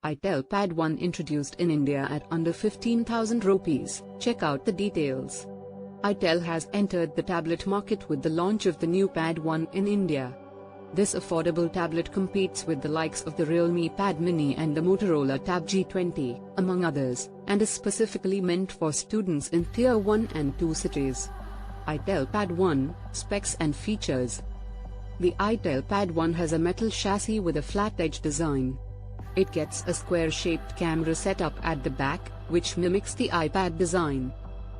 iTel Pad 1 introduced in India at under 15,000 rupees. Check out the details. iTel has entered the tablet market with the launch of the new Pad 1 in India. This affordable tablet competes with the likes of the Realme Pad Mini and the Motorola Tab G20, among others, and is specifically meant for students in Tier 1 and 2 cities. iTel Pad 1, Specs and Features. The iTel Pad 1 has a metal chassis with a flat-edge design. It gets a square-shaped camera setup at the back, which mimics the iPad design.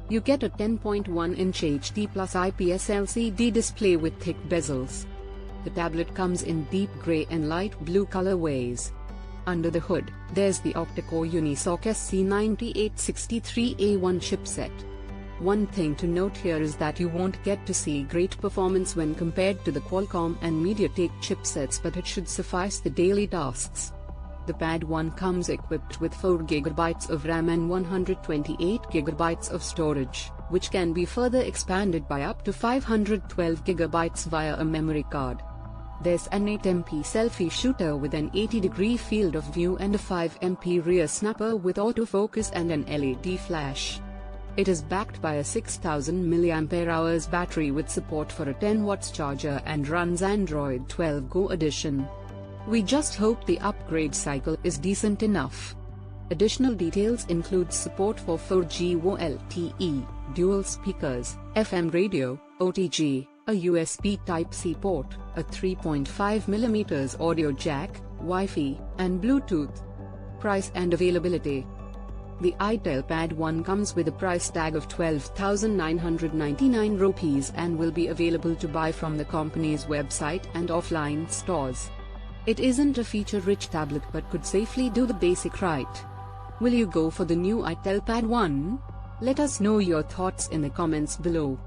You get a 10.1-inch HD+ IPS LCD display with thick bezels. The tablet comes in deep grey and light blue colorways. Under the hood, there's the octa-core Unisoc SC9863A1 chipset. One thing to note here is that you won't get to see great performance when compared to the Qualcomm and MediaTek chipsets, but it should suffice the daily tasks. The Pad 1 comes equipped with 4GB of RAM and 128GB of storage, which can be further expanded by up to 512GB via a memory card. There's an 8MP selfie shooter with an 80-degree field of view and a 5MP rear snapper with autofocus and an LED flash. It is backed by a 6000 mAh battery with support for a 10W charger and runs Android 12 Go edition. We just hope the upgrade cycle is decent enough. Additional details include support for 4G VoLTE, dual speakers, FM radio, OTG, a USB Type-C port, a 3.5mm audio jack, Wi-Fi, and Bluetooth. Price and availability. The iTel Pad 1 comes with a price tag of 12,999 rupees and will be available to buy from the company's website and offline stores. It isn't a feature-rich tablet but could safely do the basic right. Will you go for the new iTel Pad 1? Let us know your thoughts in the comments below.